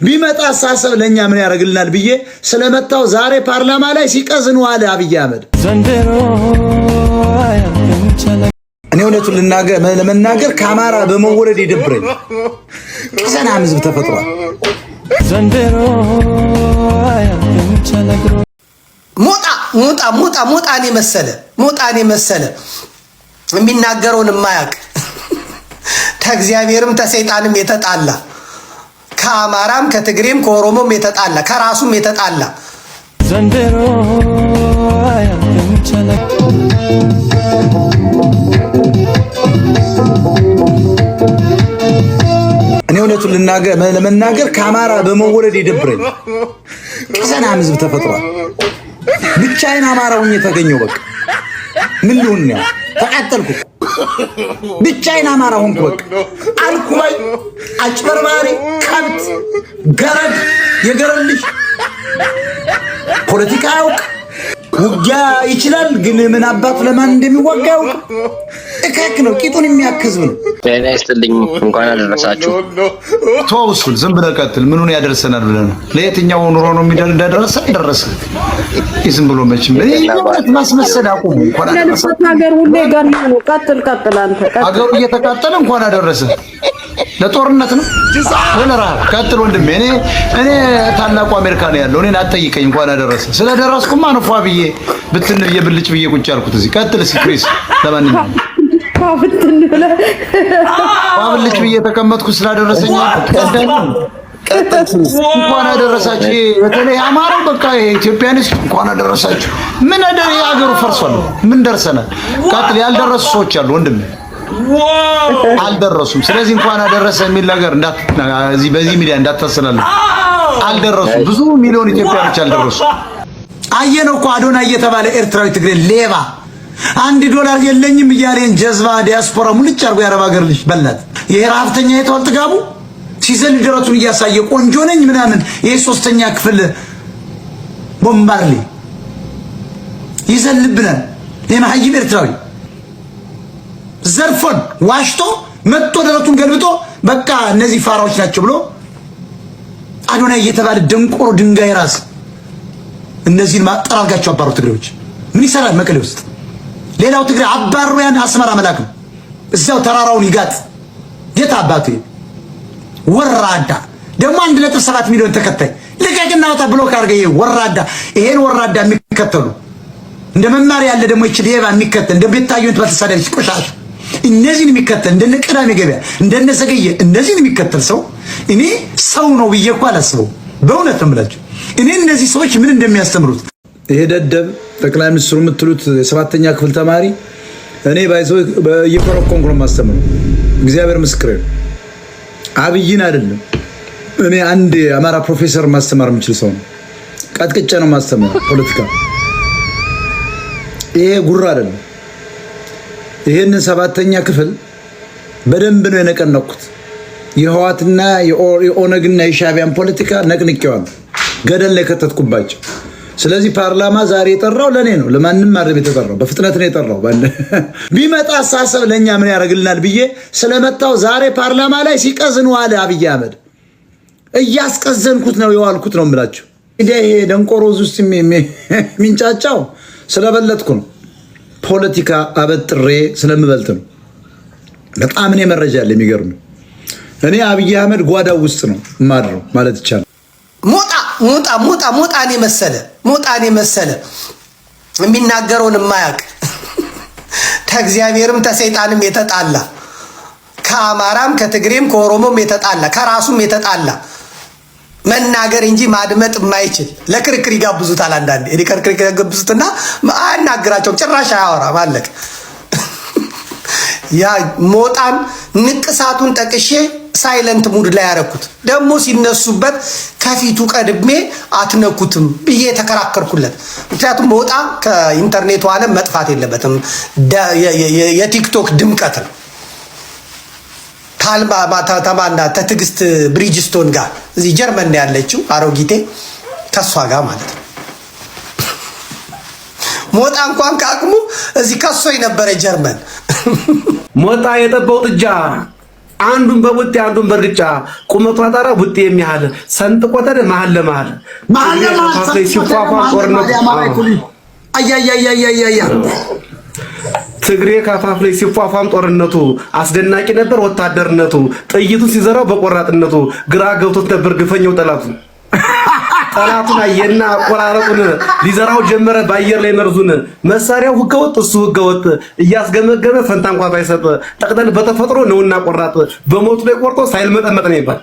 ቢመጣ አሳሰብ ለኛ ምን ያደርግልናል ብዬ ስለመጣው ዛሬ ፓርላማ ላይ ሲቀዝኑ አለ አብይ አህመድ። እኔ እውነቱን ለመናገር ከአማራ በመወለድ ይደብረኝ። ቀዘናም ህዝብ ተፈጥሯል። ሞጣኔ መሰለ የሚናገረውን የማያውቅ ከእግዚአብሔርም ከሰይጣንም የተጣላ ከአማራም ከትግሬም ከኦሮሞም የተጣላ ከራሱም የተጣላ እኔ እውነቱን ለመናገር ከአማራ በመወለድ ይደብረኝ። ቀዘናም ህዝብ ተፈጥሯል። ብቻዬን አማራ ሆኜ የተገኘው በቃ ምን ልሁን ነው? ተቃጠልኩ። ብቻዬን አማራ ሆንኩ። በቃ አልኩባይ፣ አጭበርባሪ፣ ከብት፣ ገረድ፣ የገረድ ልጅ ፖለቲካ ያውቅ ውጊያ ይችላል፣ ግን ምን አባቱ ለማን እንደሚዋጋ ያውቅ እካክ ነው። ቂጡን የሚያክዝብ ነው። ጤና ይስጥልኝ። እንኳን አደረሳችሁ። ተውሱል ዝም ብለህ ቀጥል። ምኑን ያደርሰናል ብለህ ነው? ለየትኛው ኑሮ ነው የሚደርሰ ደረሰ። ዝም ብሎ መቼም ማስመሰል አቁሙ። እንኳን አደረሰ። ሀገር ሁሌ ጋር ነው። ቀጥል አንተ ቀጥል። ሀገሩ እየተቃጠለ እንኳን አደረሰ። ለጦርነት ነው ወለራ። ቀጥል ወንድሜ። እኔ ታላቁ አሜሪካ ነው ያለው። እኔን አትጠይቀኝ። እንኳን አደረሰ። ስለደረስኩማ ነው ፏ ብዬ ብትን ብልጭ ብዬ ቁጭ ያልኩት እዚህ። ቀጥል እስኪ ክሪስ። ለማንኛውም ብልጭ ብዬ ተቀመጥኩ ስላደረሰኝ እንኳን አደረሳችሁ። በተለይ አማራው በቃ ኢትዮጵያንስ እንኳን አደረሳችሁ። ምን አደረ? የሀገሩ ፈርሷል። ምን ደርሰናል? ቀጥል። ያልደረሱ ሰዎች አሉ ወንድሜ፣ አልደረሱም። ስለዚህ እንኳን አደረሰ የሚል ነገር በዚህ ሚዲያ እንዳታሰላልፍ። አልደረሱም። ብዙ ሚሊዮን ኢትዮጵያኖች አልደረሱ። አየነው እኮ አዶናይ እየተባለ ኤርትራዊ ትግሬ ሌባ $1 የለኝም እያለን ጀዝባ ዲያስፖራ ሙልጭ አርጎ የአረብ ሀገር ልጅ በላት። ይሄ ረሀብተኛ የተዋል ጥጋቡ ሲዘል ደረቱን እያሳየ ቆንጆ ነኝ ምናምን። ይሄ 3ኛ ክፍል ቦምባርሌ ይዘልብናል። የማህይም ኤርትራዊ ዘርፎን ዋሽቶ መጥቶ ደረቱን ገልብጦ በቃ እነዚህ ፋራዎች ናቸው ብሎ አዶናይ እየተባለ ደንቆሮ ድንጋይ ራስ እነዚህን ማጠራጋቸው አባሩ ትግሬዎች ምን ይሰራል መቀሌ ውስጥ? ሌላው ትግሬ አባሩ ያን አስመራ መላክ ነው። እዛው ተራራውን ይጋጥ። የት አባቱ ወራዳ ደግሞ 1.7 ሚሊዮን ተከታይ ልቀቅና ወጣ ብሎክ አድርገህ ወራዳ። ይሄን ወራዳ የሚከተሉ እንደ መማር ያለ ደግሞ እቺ ሌባ የሚከተል እንደ ቤታየው ተሳዳለች ቆሻሻ እነዚህን የሚከተል እንደነ ቅዳሜ ገበያ እንደነ ዘገየ እነዚህን የሚከተል ሰው እኔ ሰው ነው ብዬ እኮ አላስበው። በእውነት ነው የምላችሁ። እኔ እነዚህ ሰዎች ምን እንደሚያስተምሩት ይሄ ደደብ ጠቅላይ ሚኒስትሩ የምትሉት 7ኛ ክፍል ተማሪ እኔ ባይዘው እየኮረኮንኩ ነው የማስተምረው። እግዚአብሔር ምስክሬ ነው። አብይን አይደለም እኔ አንድ አማራ ፕሮፌሰር ማስተማር የምችል ሰው ነው። ቀጥቅጬ ነው ማስተምረው ፖለቲካ። ይሄ ጉራ አይደለም። ይሄንን 7ኛ ክፍል በደንብ ነው የነቀነኩት። የህዋትና የኦነግና የሻቢያን ፖለቲካ ነቅንቄዋለሁ። ገደል ላይ ከተትኩባቸው። ስለዚህ ፓርላማ ዛሬ የጠራው ለኔ ነው፣ ለማንም አይደለም የተጠራው። በፍጥነት ነው የጠራው። ቢመጣ አሳሰብ ለኛ ምን ያደርግልናል ብዬ ስለመጣው ዛሬ ፓርላማ ላይ ሲቀዝኑ አለ አብይ አህመድ። እያስቀዘንኩት ነው የዋልኩት ነው የምላችሁ። ይሄ ደንቆሮዝ ውስጥ የሚንጫጫው ስለበለጥኩ ነው። ፖለቲካ አበጥሬ ስለምበልጥ ነው። በጣም እኔ መረጃ አለ የሚገርም። እኔ አብይ አህመድ ጓዳው ውስጥ ነው ማድረው ማለት ይቻላል። ሞጣኔ መሰለ የሚናገረውን የማያውቅ ከእግዚአብሔርም ከሰይጣንም የተጣላ ከአማራም ከትግሬም ከኦሮሞም የተጣላ ከራሱም የተጣላ መናገር እንጂ ማድመጥ የማይችል ለክርክር ይጋብዙታል። አንዳንዴ እኔ ክርክር ይጋብዙትና አያናግራቸውም፣ ጭራሽ አያወራም። አለቀ። ያ ሞጣን ንቅሳቱን ጠቅሼ ሳይለንት ሙድ ላይ ያረኩት ደግሞ ሲነሱበት ከፊቱ ቀድሜ አትነኩትም ብዬ ተከራከርኩለት። ምክንያቱም ሞጣ ከኢንተርኔቱ ዓለም መጥፋት የለበትም። የቲክቶክ ድምቀት ነው። ታልማ ትዕግስት ብሪጅስቶን ጋር እዚህ ጀርመን ያለችው አሮጊቴ ከሷ ጋር ማለት ነው። ሞጣ እንኳን ከአቅሙ እዚህ ከሶ የነበረ ጀርመን ሞጣ የጠባው ጥጃ አንዱን በቡጤ አንዱን በርግጫ ቁመቷ ታራ ቡጤ የሚያህል ሰንጥቆተ መሀል ለመሀል ሲፏፏ ጦርነቱ አያያያያያያ ትግሬ ካፋፍ ላይ ሲፏፏም ጦርነቱ አስደናቂ ነበር ወታደርነቱ ጥይቱን ሲዘራው በቆራጥነቱ ግራ ገብቶት ነበር ግፈኛው ጠላቱን አየና አቆራረጡን ሊዘራው ጀመረ ባየር ላይ መርዙን መሳሪያው ህገወጥ እሱ ህገወጥ እያስገመገመ ፈንታ እንኳን ባይሰጥ ጠቅጠል በተፈጥሮ ነውና ቆራጥ በሞቱ ላይ ቆርጦ ሳይል መጠመጥ ነው ይባል